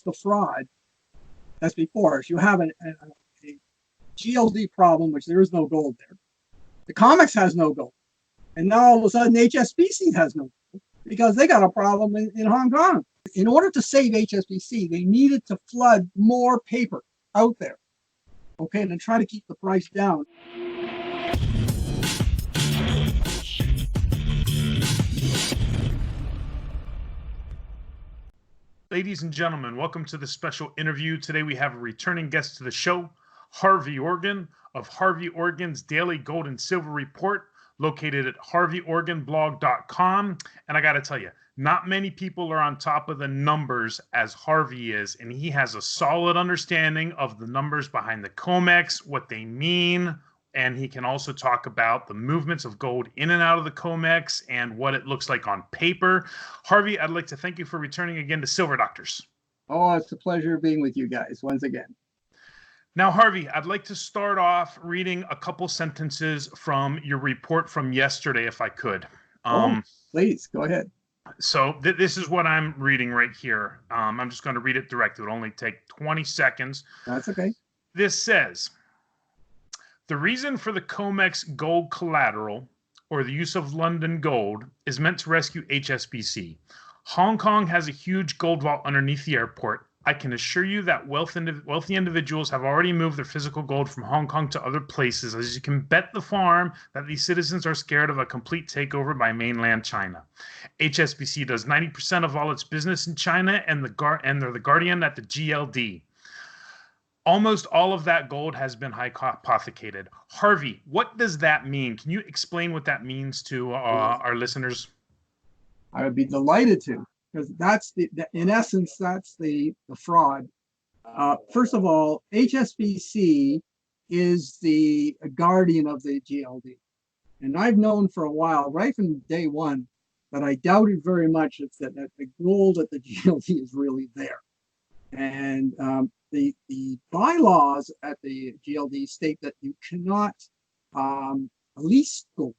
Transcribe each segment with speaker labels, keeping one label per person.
Speaker 1: the fraud that's before us. You have a GLD problem, which there is no gold there. The COMEX has no gold. And now all of a sudden HSBC has no gold because they got a problem in Hong Kong. In order to save HSBC, they needed to flood more paper out there, okay, to try to keep the price down.
Speaker 2: Ladies and gentlemen, welcome to the special interview. Today we have a returning guest to the show, Harvey Organ of Harvey Organ's Daily Gold and Silver Report, located at harveyorganblog.com. And I got to tell you, not many people are on top of the numbers as Harvey is, and he has a solid understanding of the numbers behind the COMEX, what they mean, and he can also talk about the movements of gold in and out of the COMEX and what it looks like on paper. Harvey, I'd like to thank you for returning again to Silver Doctors.
Speaker 1: Oh, it's a pleasure being with you guys once again.
Speaker 2: Now, Harvey, I'd like to start off reading a couple sentences from your report from yesterday, if I could.
Speaker 1: Please, go ahead.
Speaker 2: So this is what I'm reading right here. I'm just going to read it direct. It would only take 20 seconds.
Speaker 1: That's okay.
Speaker 2: This says, the reason for the COMEX gold collateral, or the use of London gold, is meant to rescue HSBC. Hong Kong has a huge gold vault underneath the airport. I can assure you that wealthy individuals have already moved their physical gold from Hong Kong to other places, as you can bet the farm that these citizens are scared of a complete takeover by mainland China. HSBC does 90% of all its business in China, and they're the guardian at the GLD. Almost all of that gold has been hypothecated. Harvey, what does that mean? Can you explain what that means to our listeners?
Speaker 1: I would be delighted to, because that's in essence, that's the fraud. First of all, HSBC is the guardian of the GLD. And I've known for a while, right from day one, that I doubted very much that the gold at the GLD is really there. And the bylaws at the GLD state that you cannot lease gold.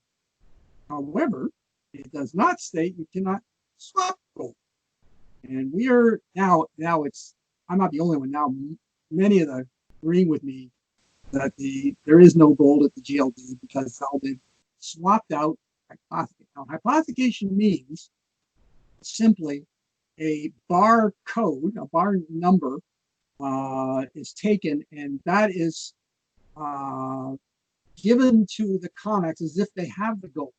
Speaker 1: However, it does not state you cannot swap gold. And we are now it's, I'm not the only one now, many of them agreeing with me that there is no gold at the GLD because it's all been swapped out. Now, hypothecation means simply a bar code, a bar number is taken, and that is given to the COMEX as if they have the gold.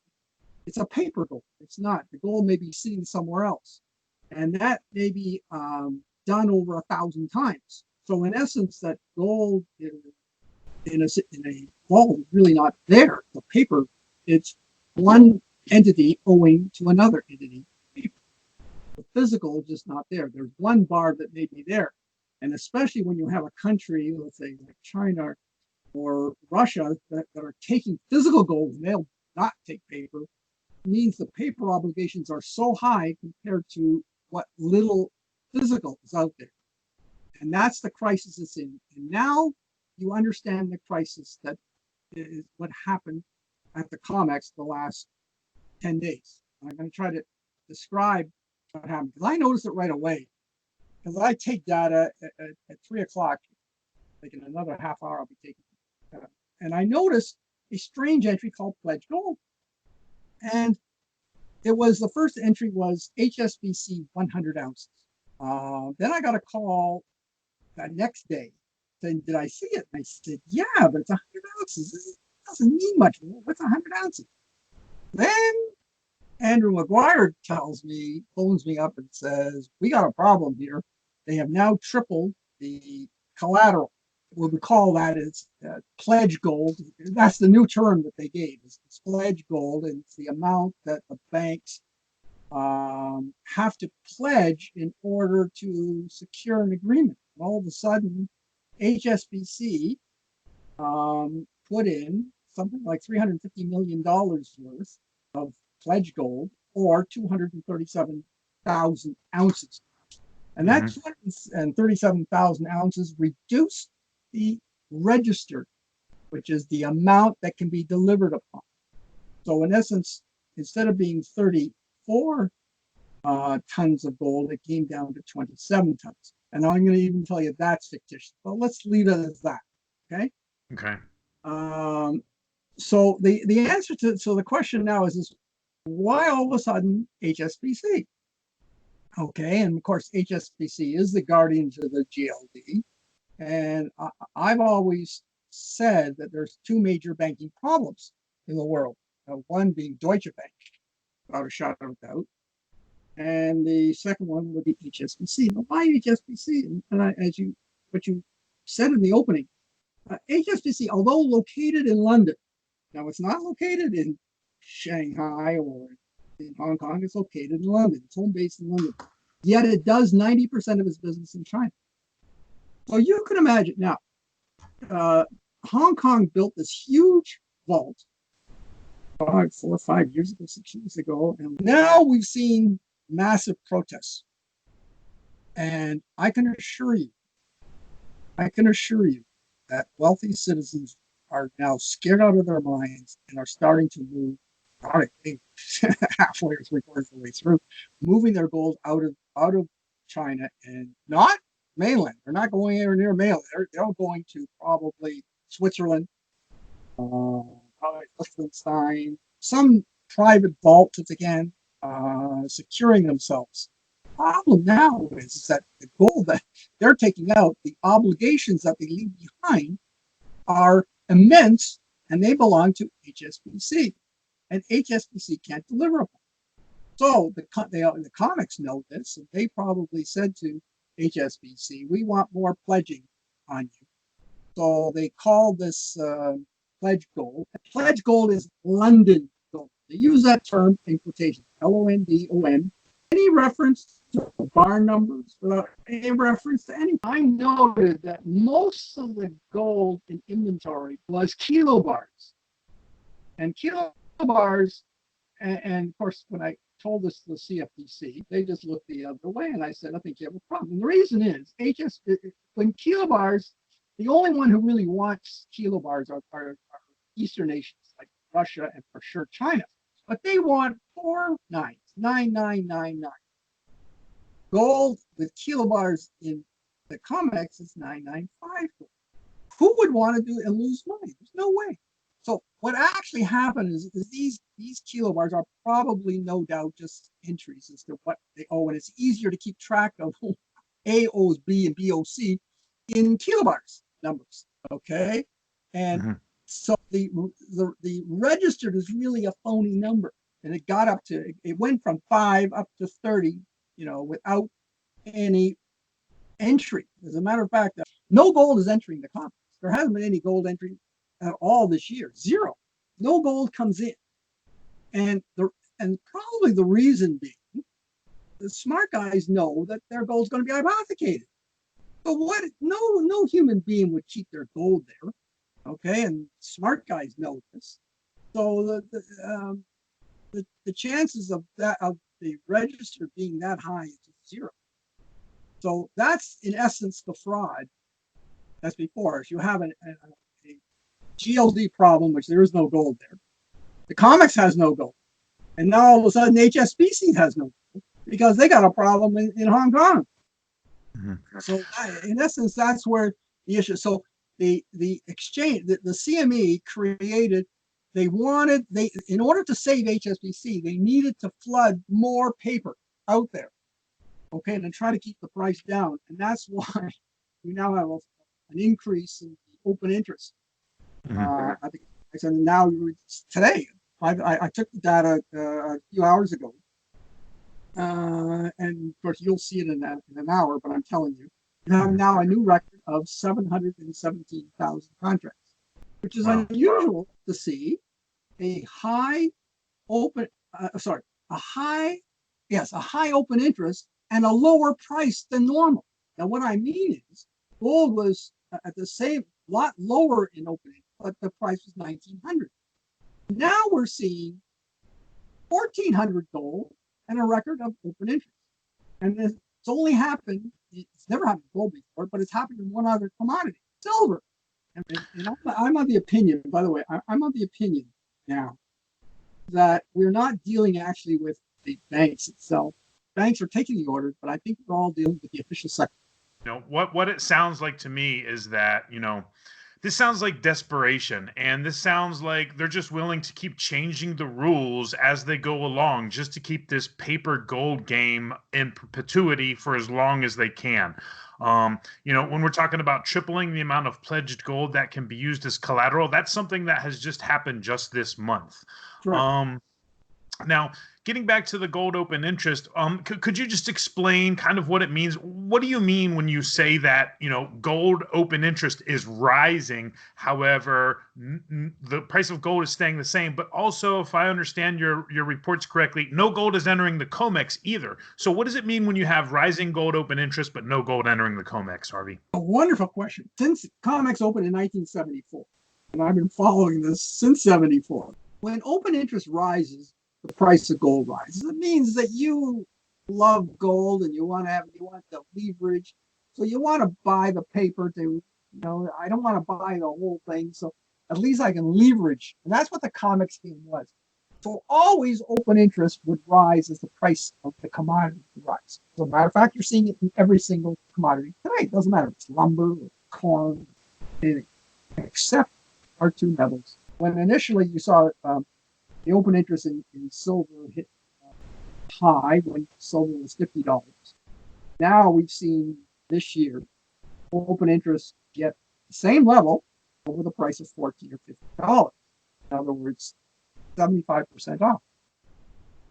Speaker 1: It's a paper gold. It's not. The gold may be sitting somewhere else. And that may be done over 1,000 times. So in essence, that gold in a vault is really not there. The paper, it's one entity owing to another entity. The physical is just not there. There's one bar that may be there. And especially when you have a country, let's say like China or Russia, that are taking physical gold and they'll not take paper, means the paper obligations are so high compared to what little physical is out there. And that's the crisis it's in. And now you understand the crisis that is what happened at the COMEX the last 10 days. I'm going to try to describe what happened, because I noticed it right away. Because I take data at 3 o'clock, like in another half hour, I'll be taking data. And I noticed a strange entry called pledge gold. And it was, the first entry was HSBC 100 ounces. Then I got a call that next day saying, did I see it? And I said, yeah, but it's 100 ounces. It doesn't mean much. What's 100 ounces? Then Andrew McGuire phones me up and says, we got a problem here. They have now tripled the collateral. What we call that is pledge gold. That's the new term that they gave. It's pledge gold, and it's the amount that the banks have to pledge in order to secure an agreement. All of a sudden, HSBC put in something like $350 million worth of pledge gold, or 237,000 ounces. And that 237,000 ounces reduced the registered, which is the amount that can be delivered upon. So in essence, instead of being 34 tons of gold, it came down to 27 tons. And I'm going to even tell you that's fictitious. But let's leave it as that. Okay.
Speaker 2: Okay.
Speaker 1: So the answer to the question now is why all of a sudden HSBC? Okay, and of course HSBC is the guardian to the GLD, and I've always said that there's two major banking problems in the world. One being Deutsche Bank, without a shadow of a doubt, and the second one would be HSBC. Now, why HSBC? And what you said in the opening, HSBC, although located in London, now it's not located in Shanghai or in Hong Kong. It's located in London. It's home based in London. Yet it does 90% of its business in China. So you can imagine now, Hong Kong built this huge vault 4 or 5 years ago, 6 years ago, and now we've seen massive protests. And I can assure you that wealthy citizens are now scared out of their minds and are starting to move, I think halfway or 3/4 of the way through, moving their gold out of China and not mainland. They're not going anywhere near mainland. They're going to probably Switzerland, probably Liechtenstein, some private vault again, securing themselves. The problem now is that the gold that they're taking out, the obligations that they leave behind are immense, and they belong to HSBC, and HSBC can't deliver them. So the COMEX know this, and they probably said to HSBC, "We want more pledging on you." So they call this pledge gold. Pledge gold is London gold. They use that term in quotation, LONDON. Any reference to bar numbers, without any reference to any. I noted that most of the gold in inventory was kilobars. And kilobars, and of course, when I told this to the CFTC, they just looked the other way, and I said, "I think you have a problem." And the reason is, when kilobars, the only one who really wants kilobars are Eastern nations like Russia and for sure China, but they want 4 nines, 9999. Gold with kilobars in the COMEX is 995. Who would want to do it and lose money? There's no way. So what actually happened is these kilobars are probably no doubt just entries as to what they owe, and it's easier to keep track of A owes B and B owes C in kilobars numbers. Okay, and so the registered is really a phony number, and it went from 5 up to 30, without any entry. As a matter of fact, no gold is entering the COMEX. There hasn't been any gold entry at all this year. Zero. No gold comes in. And probably the reason being, the smart guys know that their gold's going to be hypothecated. But no human being would keep their gold there. Okay, and smart guys know this. So the chances of the register being that high is zero. So that's in essence the fraud. That's before us. You have a GLD problem, which there is no gold there. The COMEX has no gold, and now all of a sudden HSBC has no gold because they got a problem in Hong Kong. So in essence, that's where the issue. So the exchange, the CME created. In order to save HSBC, they needed to flood more paper out there. Okay, and then try to keep the price down, and that's why we now have an increase in open interest. I think I said now today. I took the data a few hours ago, and of course you'll see it in an hour. But I'm telling you, you have now a new record of 717,000 contracts, which is unusual to see a high open interest and a lower price than normal. Now, what I mean is, gold was at the same lot lower in opening, but the price was 1,900. Now we're seeing 1,400 gold and a record of open interest. And it's only happened, it's never happened in gold before, but it's happened in one other commodity, silver. And I'm of the opinion, by the way, I'm of the opinion now that we're not dealing actually with the banks itself. Banks are taking the orders, but I think we're all dealing with the official sector.
Speaker 2: What it sounds like to me is that, this sounds like desperation, and this sounds like they're just willing to keep changing the rules as they go along just to keep this paper gold game in perpetuity for as long as they can. When we're talking about tripling the amount of pledged gold that can be used as collateral, that's something that has just happened just this month.
Speaker 1: Correct.
Speaker 2: Now, getting back to the gold open interest, could you just explain kind of what it means? What do you mean when you say that, gold open interest is rising? However, the price of gold is staying the same. But also, if I understand your reports correctly, no gold is entering the COMEX either. So what does it mean when you have rising gold open interest, but no gold entering the COMEX, Harvey?
Speaker 1: A wonderful question. Since COMEX opened in 1974, and I've been following this since 74, when open interest rises, the price of gold rises. It means that you love gold and you want the leverage. So you want to buy the paper to, I don't want to buy the whole thing. So at least I can leverage. And that's what the COMEX scheme was. So always open interest would rise as the price of the commodity would rise. As a matter of fact, you're seeing it in every single commodity today. It doesn't matter if it's lumber or corn, anything, except our two metals. When initially you saw the open interest in silver hit high when silver was $50. Now we've seen this year open interest get the same level over the price of $14 or $15. In other words, 75% off.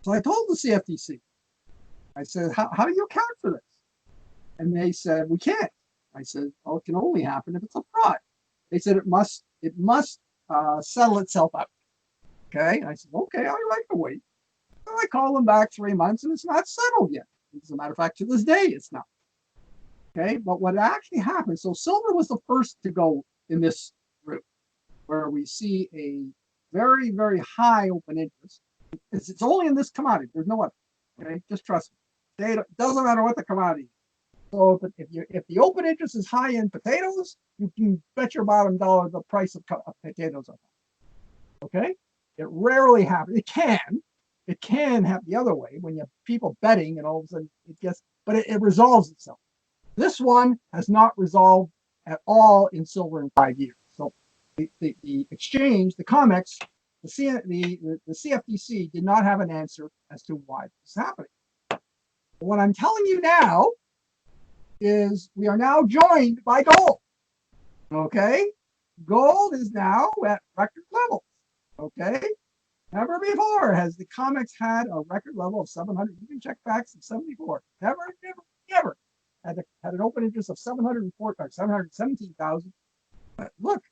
Speaker 1: So I told the CFTC, I said, how do you account for this? And they said, we can't. I said, oh, it can only happen if it's a fraud. They said it must settle itself out. Okay. I said, okay, I like to wait. So I call them back 3 months and it's not settled yet. As a matter of fact, to this day, it's not. Okay. But what actually happened, so silver was the first to go in this route where we see a very, very high open interest. It's only in this commodity. There's no other. Okay. Just trust me. It doesn't matter what the commodity is. So if the open interest is high in potatoes, you can bet your bottom dollar the price of potatoes are high. Okay. It rarely happens. It can happen the other way when you have people betting and all of a sudden it gets, but it resolves itself. This one has not resolved at all in silver in 5 years. So the exchange, the COMEX, the CFTC did not have an answer as to why this is happening. What I'm telling you now is we are now joined by gold. Okay? Gold is now at record levels. Okay? Never before has the COMEX had a record level of 700. You can check back to 74. Never had an open interest of 704 or 717,000. But look,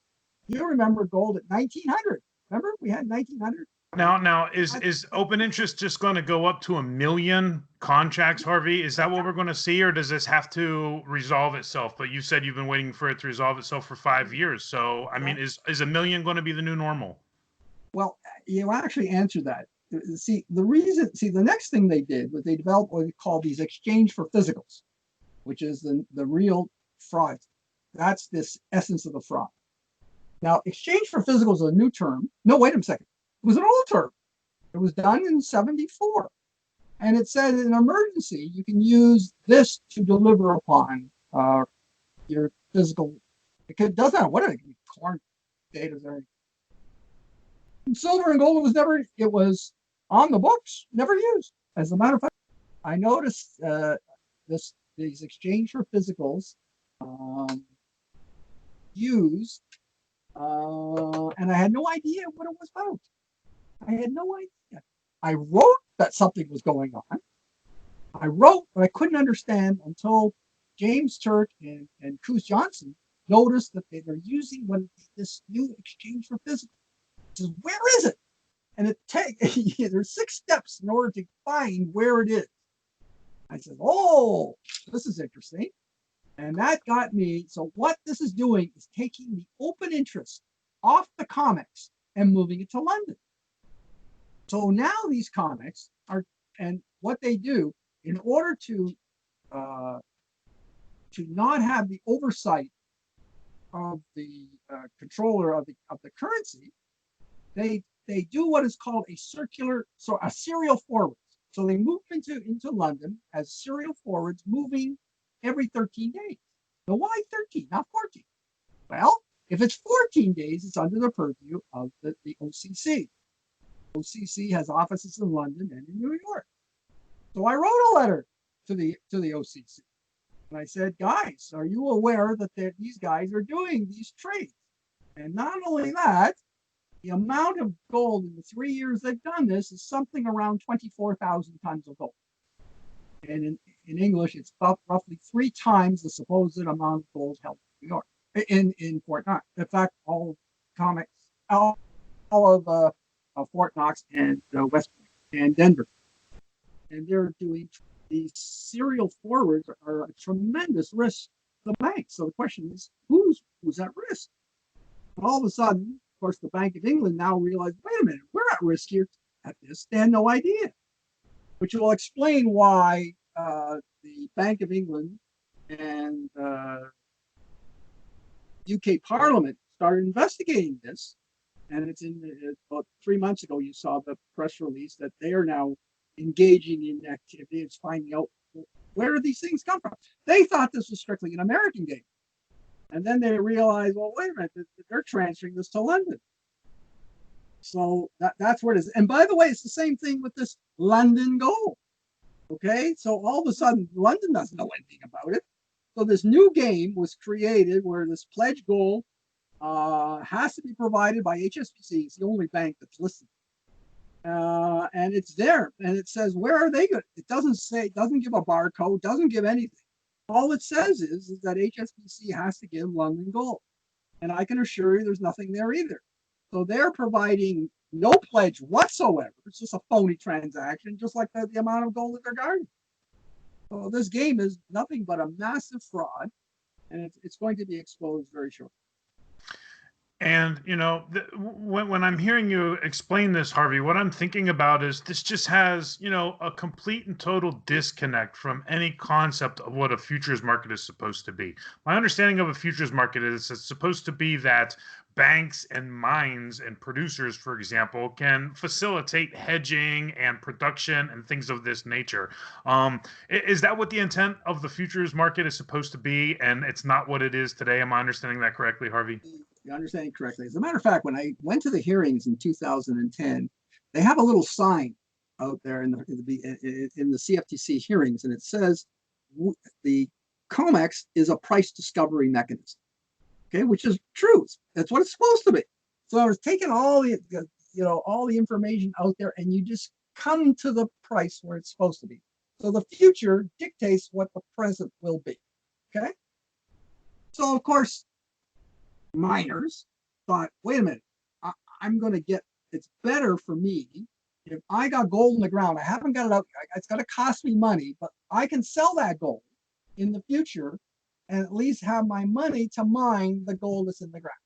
Speaker 1: you remember gold at 1900. Remember we had 1900.
Speaker 2: Now is open interest just going to go up to 1 million contracts, Harvey? Is that what we're going to see, or does this have to resolve itself? But you said you've been waiting for it to resolve itself for 5 years. So I mean, is 1 million going to be the new normal?
Speaker 1: Well, you actually answered that. See, the next thing they did was they developed what they call these exchange for physicals, which is the real fraud. That's this essence of the fraud. Now, exchange for physicals is a new term. No, wait a second. It was an old term. It was done in 74. And it said in an emergency, you can use this to deliver upon your physical. It doesn't matter what it is, corn, potatoes, or anything. Silver and gold it was on the books, never used. As a matter of fact, I noticed these exchange for physicals used, and I had no idea what it was about. I had no idea. I wrote that something was going on. I wrote, but I couldn't understand until James Turk and Coos Johnson noticed that they were using this new exchange for physicals. Says, where is it? And there's 6 steps in order to find where it is. I said, oh, this is interesting. And that got me. So what this is doing is taking the open interest off the COMEX and moving it to London. So now these COMEX are, and what they do in order to not have the oversight of the controller of the currency, they do what is called a serial forward. So they move into London as serial forwards, moving every 13 days. Now, why 13, not 14? Well, if it's 14 days, it's under the purview of the OCC. OCC has offices in London and in New York. So I wrote a letter to the OCC. And I said, guys, are you aware that these guys are doing these trades? And not only that, the amount of gold in the 3 years they've done this is something around 24,000 tons of gold. And in English, it's about roughly 3 times the supposed amount of gold held in New York, in Fort Knox. In fact, all of Fort Knox and West Point and Denver. And they're doing these serial forwards are a tremendous risk to the bank. So the question is, who's at risk? And all of a sudden, of course, the Bank of England now realized, wait a minute, we're at risk here at this. They had no idea, which will explain why the Bank of England and UK Parliament started investigating this. And it's about 3 months ago, you saw the press release that they are now engaging in activity. It's finding out where do these things come from. They thought this was strictly an American game. And then they realized, well, wait a minute, they're transferring this to London. So that's where it is. And by the way, it's the same thing with this London gold. Okay, so all of a sudden, London doesn't know anything about it. So this new game was created where this pledged gold has to be provided by HSBC. It's the only bank that's listed. And it's there, and it says, where are they good? It doesn't say, it doesn't give a barcode, doesn't give anything. All it says is that HSBC has to give London gold. And I can assure you there's nothing there either. So they're providing no pledge whatsoever. It's just a phony transaction, just like the amount of gold that they're guarding. So this game is nothing but a massive fraud, and it's going to be exposed very shortly.
Speaker 2: And, you know, when I'm hearing you explain this, Harvey, what I'm thinking about is this just has, you know, a complete and total disconnect from any concept of what a futures market is supposed to be. My understanding of a futures market is it's supposed to be that banks and mines and producers, for example, can facilitate hedging and production and things of this nature. Is that what the intent of the futures market is supposed to be? And it's not what it is today. Am I understanding that correctly, Harvey?
Speaker 1: You're understanding correctly. As a matter of fact, when I went to the hearings in 2010, they have a little sign out there in the CFTC hearings, and it says the COMEX is a price discovery mechanism. Okay, which is true. That's what it's supposed to be. So I was taking all the information out there, and you just come to the price where it's supposed to be. So the future dictates what the present will be. Okay. So of course, miners thought, wait a minute, I'm going to get, it's better for me if I got gold in the ground. I haven't got it out. It's going to cost me money, but I can sell that gold in the future and at least have my money to mine the gold that's in the ground.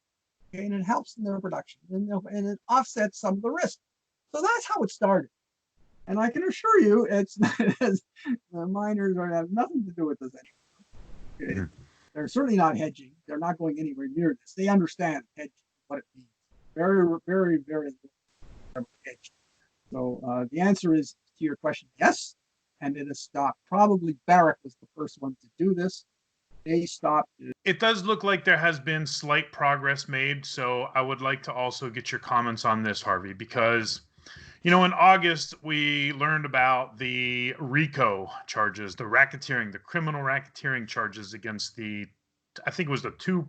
Speaker 1: Okay, and it helps in their production, and it offsets some of the risk. So that's how it started. And I can assure you, it's the miners have nothing to do with this anymore. Okay? Mm-hmm. They're certainly not hedging. They're not going anywhere near this. They understand hedging, what it means. Very, very, very little hedging. So the answer is to your question, yes, and it has stopped. Probably Barrick was the first one to do this. They stopped.
Speaker 2: It does look like there has been slight progress made. So I would like to also get your comments on this, Harvey, because, you know, in August, we learned about the RICO charges, the racketeering, the criminal racketeering charges against I think it was the two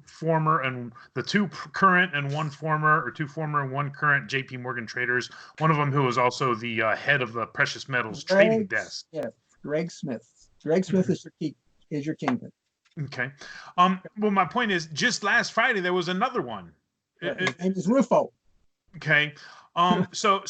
Speaker 2: current and one former, or two former and one current JP Morgan traders. One of them who was also the head of the precious metals trading desk.
Speaker 1: Yeah, Greg Smith. Greg Smith is your kingpin.
Speaker 2: Okay. Well, my point is, just last Friday there was another one.
Speaker 1: His name is Rufo.
Speaker 2: Okay. So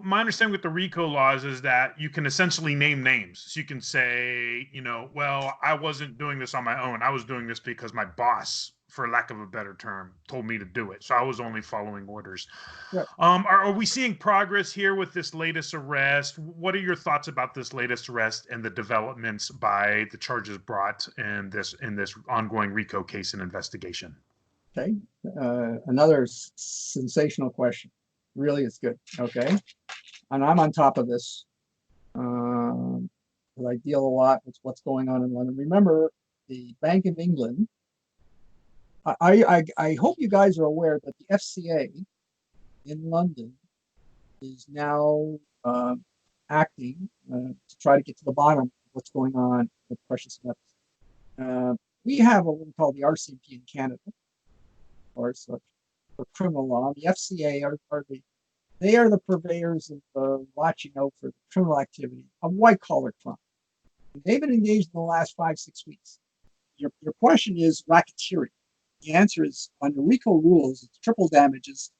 Speaker 2: my understanding with the RICO laws is that you can essentially name names. So you can say, you know, well, I wasn't doing this on my own. I was doing this because my boss, for lack of a better term, told me to do it. So I was only following orders. Right. Are we seeing progress here with this latest arrest? What are your thoughts about this latest arrest and the developments by the charges brought in this ongoing RICO case and investigation?
Speaker 1: Okay. Another sensational question. Really, it's good. Okay. And I'm on top of this. I deal a lot with what's going on in London. Remember, the Bank of England. I hope you guys are aware that the FCA in London is now acting to try to get to the bottom of what's going on with precious metals. We have what we call the RCMP in Canada, of course, for criminal law. The FCA they are the purveyors of watching out for the criminal activity of white collar crime. They've been engaged in the last 5-6 weeks. Your question is racketeering. The answer is under RICO rules, it's triple damages.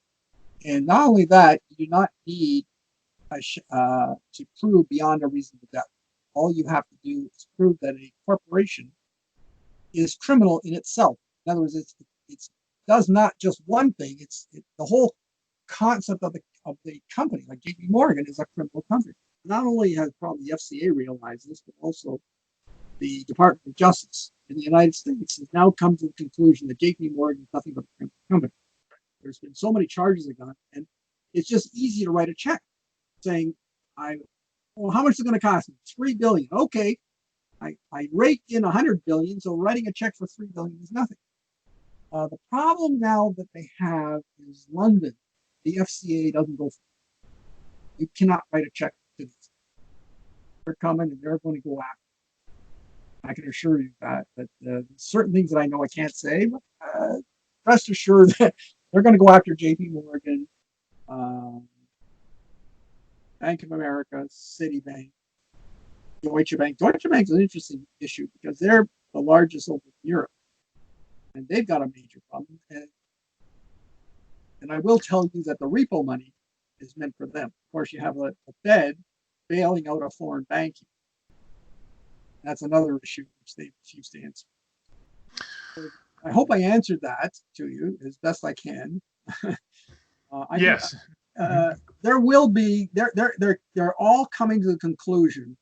Speaker 1: And not only that, you do not need to prove beyond a reasonable doubt. All you have to do is prove that a corporation is criminal in itself. In other words, it does not just one thing. The whole concept of the company, like JP Morgan, is a criminal company. Not only has probably the FCA realized this, but also the Department of Justice in the United States has now come to the conclusion that JP Morgan is nothing but a criminal company. There's been so many charges against, and it's just easy to write a check saying, well, how much is it going to cost me? $3 billion. Okay, I raked in 100 billion, so writing a check for 3 billion is nothing. The problem now that they have is London. The FCA doesn't go for it. You cannot write a check to this. They're coming and they're going to go after. I can assure you that. But certain things that I know I can't say, but rest assured that they're going to go after JP Morgan, Bank of America, Citibank, Deutsche Bank. Deutsche Bank is an interesting issue because they're the largest over in Europe, and they've got a major problem. And I will tell you that the repo money is meant for them. Of course, you have a Fed bailing out a foreign banking. That's another issue which they refuse to answer. So I hope I answered that to you as best I can.
Speaker 2: Yes.
Speaker 1: There will be. They're all coming to the conclusion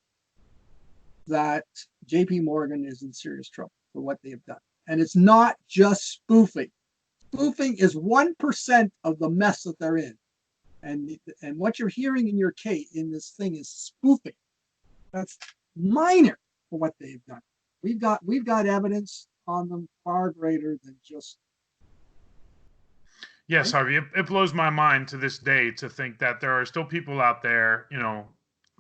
Speaker 1: that JP Morgan is in serious trouble for what they have done, and it's not just spoofing. Spoofing is 1% of the mess that they're in, and what you're hearing in your case in this thing is spoofing. That's minor for what they've done. We've got evidence on them far greater than just.
Speaker 2: Yes, Harvey, it blows my mind to this day to think that there are still people out there,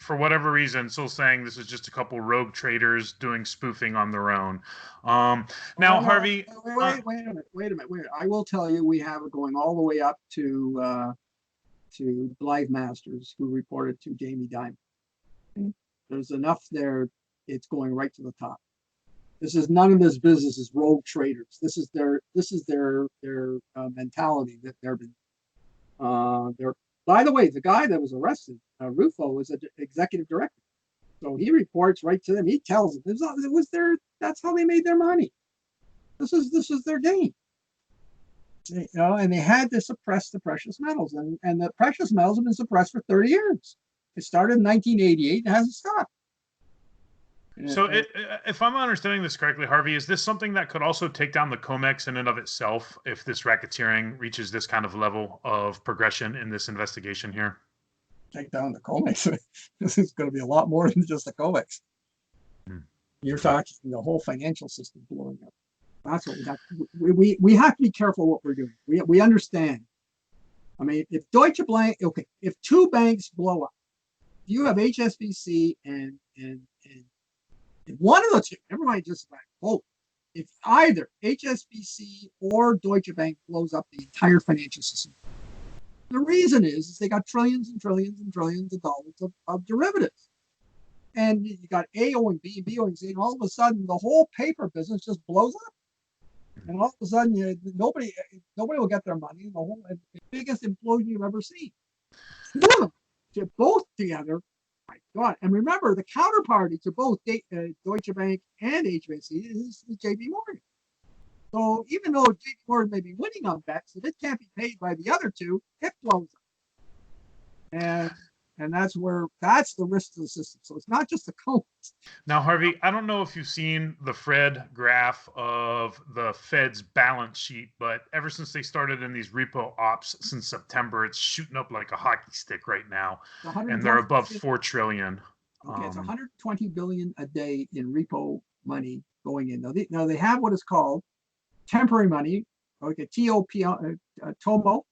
Speaker 2: for whatever reason, still saying this is just a couple rogue traders doing spoofing on their own. Now, Harvey,
Speaker 1: wait a minute. I will tell you, we have it going all the way up to Blythe Masters, who reported to Jamie Dimon. There's enough there; it's going right to the top. None of this business is rogue traders. This is their mentality that they're. By the way, the guy that was arrested, Rufo, was an executive director, so he reports right to them. He tells them that's how they made their money. This is their game. And they had to suppress the precious metals, and the precious metals have been suppressed for 30 years. It started in 1988 and hasn't stopped.
Speaker 2: So if I'm understanding this correctly, Harvey, is this something that could also take down the COMEX in and of itself if this racketeering reaches this kind of level of progression in this investigation here?
Speaker 1: Take down the COMEX. This is going to be a lot more than just the COMEX. You're talking the whole financial system blowing up. That's what we have to, we have to be careful what we're doing. We understand. I mean, if if two banks blow up, you have HSBC and if one of the two, never mind just about both, if either HSBC or Deutsche Bank blows up the entire financial system, the reason is they got trillions and trillions and trillions of dollars of derivatives. And you got A owing B, B owing C, and all of a sudden the whole paper business just blows up. And all of a sudden nobody will get their money. The biggest implosion you've ever seen. Both together. My God. And remember, the counterparty to both Deutsche Bank and HSBC is JP Morgan. So even though JP Morgan may be winning on bets, if it can't be paid by the other two, it blows up. And that's the risk to the system. So it's not just the codes.
Speaker 2: Now, Harvey, I don't know if you've seen the Fred graph of the Fed's balance sheet, but ever since they started in these repo ops since September, it's shooting up like a hockey stick right now, and they're above $4 trillion.
Speaker 1: Okay, it's 120 billion a day in repo money going in. Now they have what is called temporary money, okay, TOMO,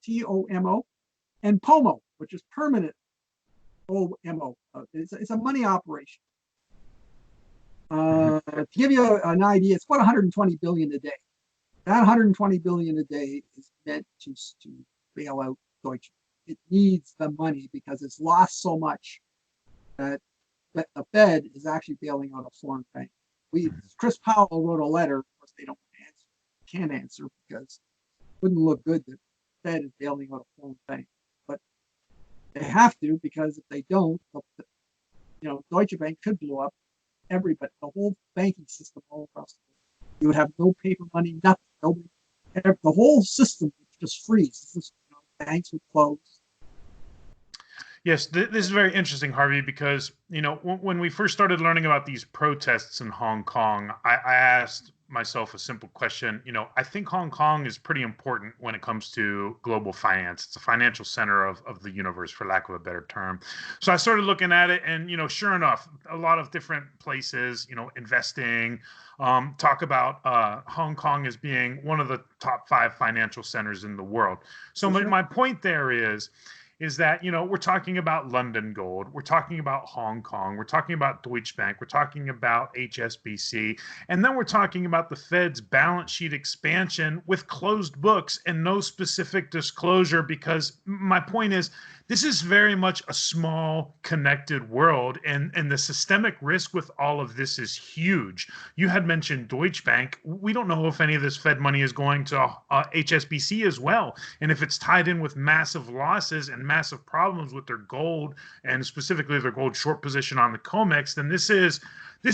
Speaker 1: TOMO, and POMO, which is permanent OMO. It's a money operation. To give you an idea, it's about 120 billion a day. That 120 billion a day is meant to bail out Deutsche. It needs the money because it's lost so much that the Fed is actually bailing out a foreign bank. Chris Powell wrote a letter. Of course, they can't answer because it wouldn't look good that the Fed is bailing out a foreign bank. But they have to, because if they don't, Deutsche Bank could blow up. The whole banking system all across the world. You would have no paper money, nothing. Nobody, the whole system would just freeze. Banks would close.
Speaker 2: Yes, this is very interesting, Harvey, because, when we first started learning about these protests in Hong Kong, I asked myself a simple question. I think Hong Kong is pretty important when it comes to global finance. It's a financial center of the universe, for lack of a better term. So I started looking at it, and, sure enough, a lot of different places, investing, talk about Hong Kong as being one of the top 5 financial centers in the world. So my point there is that, we're talking about London Gold, we're talking about Hong Kong, we're talking about Deutsche Bank, we're talking about HSBC, and then we're talking about the Fed's balance sheet expansion with closed books and no specific disclosure, because my point is, this is very much a small, connected world, and the systemic risk with all of this is huge. You had mentioned Deutsche Bank. We don't know if any of this Fed money is going to HSBC as well, and if it's tied in with massive losses and massive problems with their gold, and specifically their gold short position on the COMEX, then this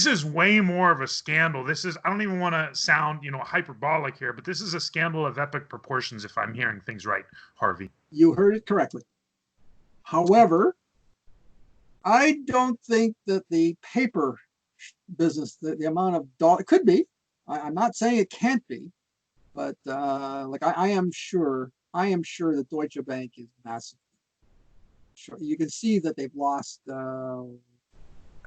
Speaker 2: is way more of a scandal. I don't even want to sound, hyperbolic here, but this is a scandal of epic proportions, if I'm hearing things right, Harvey.
Speaker 1: You heard it correctly. However, I don't think that the paper business, the amount of dollars, it could be. I'm not saying it can't be, but I am sure that Deutsche Bank is massive. Sure, you can see that they've lost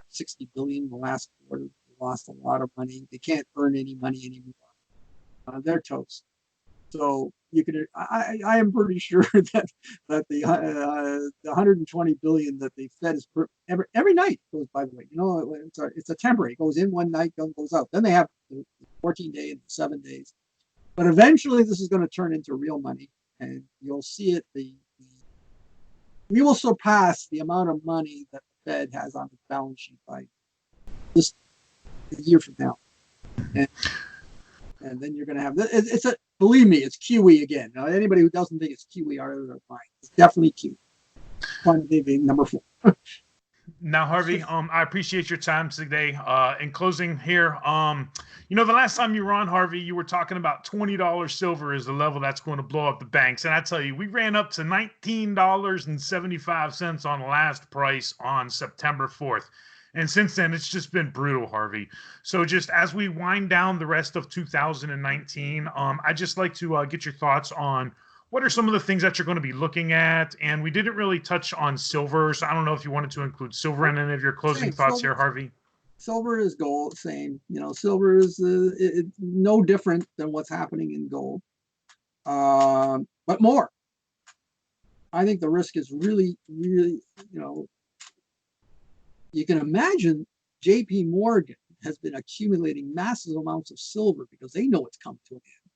Speaker 1: 60 billion in the last quarter. They lost a lot of money. They can't earn any money anymore. They're toast. So I am pretty sure that the 120 billion that the Fed is every night goes. By the way, it's a temporary. It goes in one night, goes out. Then they have the 14-day and 7 days. But eventually, this is going to turn into real money, and you'll see it. We will surpass the amount of money that the Fed has on its balance sheet by just a year from now, and then you're going to have believe me, it's QE again. Now, anybody who doesn't think it's QE are fine. It's definitely QE. Quantitative number 4.
Speaker 2: Now, Harvey, I appreciate your time today. In closing here, the last time you were on, Harvey, you were talking about $20 silver is the level that's going to blow up the banks. And I tell you, we ran up to $19.75 on the last price on September 4th. And since then, it's just been brutal, Harvey. So just as we wind down the rest of 2019, I'd just like to get your thoughts on what are some of the things that you're going to be looking at. And we didn't really touch on silver, so I don't know if you wanted to include silver in any of your closing thoughts here, Harvey.
Speaker 1: Silver is gold, same. Silver is no different than what's happening in gold, but more. I think the risk is really, really, you can imagine JP Morgan has been accumulating massive amounts of silver because they know it's come to an end.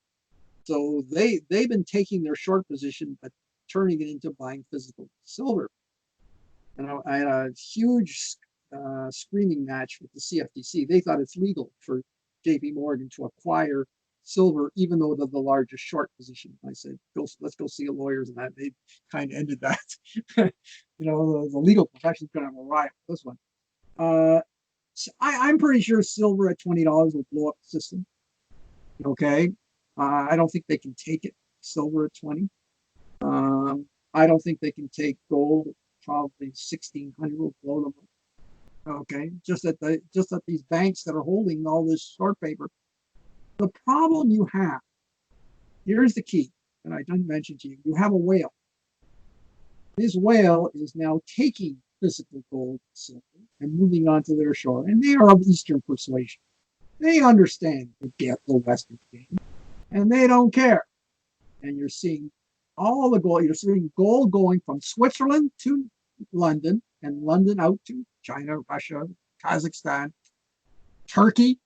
Speaker 1: So they've been taking their short position, but turning it into buying physical silver. And I had a huge screaming match with the CFTC. They thought it's legal for JP Morgan to acquire silver, even though they're the largest short position. I said, let's go see lawyers, and that they kind of ended that. The legal profession's going to have a riot with this one. So I'm pretty sure silver at $20 will blow up the system. Okay, I don't think they can take it. Silver at 20. I don't think they can take gold. Probably 1,600 will blow them up. Okay, just that these banks that are holding all this short paper. The problem you have, here's the key that I didn't mention to you. You have a whale. This whale is now taking physical gold and silver and moving on to their shore, and they are of Eastern persuasion. They understand the Western game, and they don't care. And you're seeing all the gold. You're seeing gold going from Switzerland to London, and London out to China, Russia, Kazakhstan, Turkey,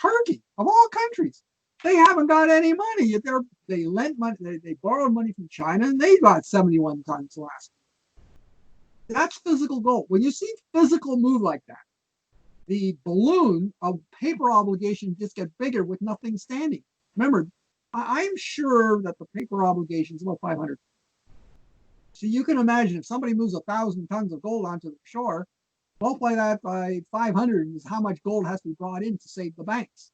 Speaker 1: Turkey of all countries. They haven't got any money. They lent money. They borrowed money from China, and they got 71 tons last year. That's physical gold. When you see physical move like that, the balloon of paper obligation just get bigger with nothing standing. Remember, I'm sure that the paper obligation is about 500. So you can imagine if somebody moves 1,000 tons of gold onto the shore, multiply that by 500 is how much gold has to be brought in to save the banks.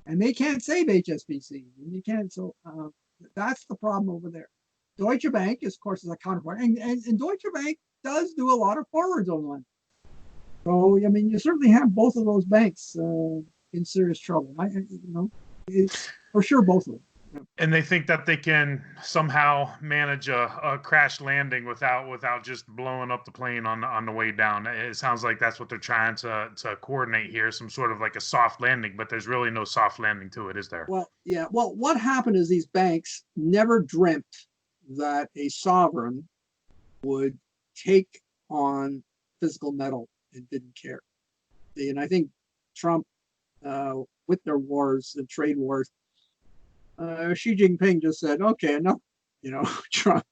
Speaker 1: And they can't save HSBC. And you can't. So that's the problem over there. Deutsche Bank, of course, is a counterpart. And Deutsche Bank does do a lot of forwards on one. So, I mean, you certainly have both of those banks in serious trouble. It's for sure both of them.
Speaker 2: And they think that they can somehow manage a crash landing without just blowing up the plane on the way down. It sounds like that's what they're trying to coordinate here, some sort of like a soft landing, but there's really no soft landing to it, is there?
Speaker 1: Well, yeah. Well, what happened is these banks never dreamt that a sovereign would take on physical metal and didn't care. And I think Trump, with their wars, the trade wars, Xi Jinping just said, okay, enough, Trump,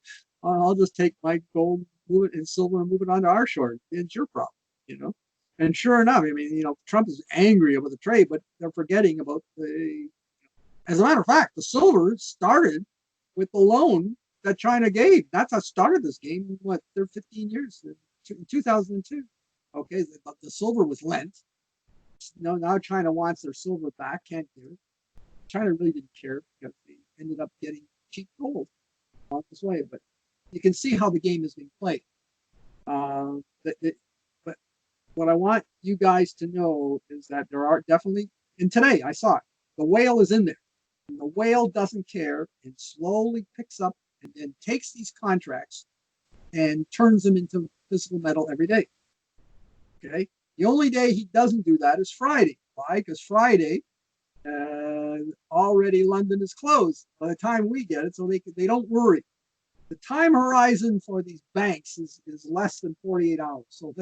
Speaker 1: I'll just take my gold, move it in silver and move it onto our shore. It's your problem. And sure enough, I mean, Trump is angry about the trade, but they're forgetting about as a matter of fact, the silver started with the loan that China gave. That's how started this game. They're 15 years, in 2002. Okay, the silver was lent. Now China wants their silver back, can't give it. China really didn't care because they ended up getting cheap gold on this way. But you can see how the game is being played. But what I want you guys to know is that there are definitely, and today I saw it, the whale is in there. And the whale doesn't care and slowly picks up and then takes these contracts and turns them into physical metal every day. Okay. The only day he doesn't do that is Friday. Why? Because Friday, already London is closed by the time we get it, so they don't worry. The time horizon for these banks is less than 48 hours. So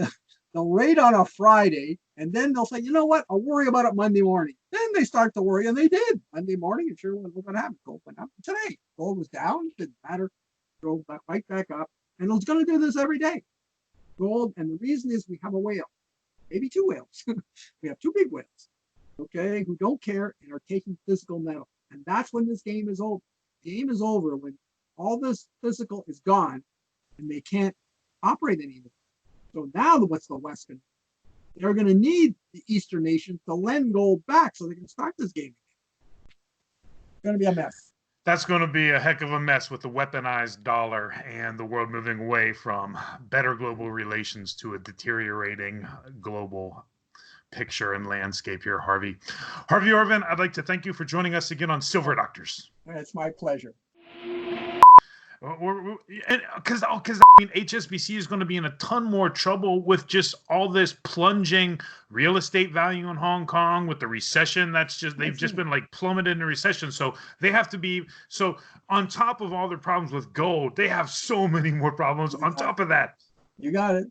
Speaker 1: they'll raid on a Friday, and then they'll say, you know what, I'll worry about it Monday morning. Then they start to worry, and they did. Monday morning, and sure, what happened? Gold went up. Today, gold was down, didn't matter. Drove right back up, and it's going to do this every day. Gold, and the reason is we have a whale, maybe two whales. We have two big whales, okay, who don't care and are taking physical metal. And that's when this game is over. The game is over when all this physical is gone and they can't operate anymore. So now what's the West going to do? They're going to need the Eastern nations to lend gold back so they can start this game again. It's going to be a mess.
Speaker 2: That's going to be a heck of a mess with the weaponized dollar and the world moving away from better global relations to a deteriorating global picture and landscape here, Harvey. Harvey Orvin, I'd like to thank you for joining us again on Silver Doctors.
Speaker 1: It's my pleasure.
Speaker 2: Because HSBC is going to be in a ton more trouble with just all this plunging real estate value in Hong Kong with the recession. They've just been like plummeted in a recession. So they have to be, so on top of all their problems with gold, they have so many more problems on top of that.
Speaker 1: You got it.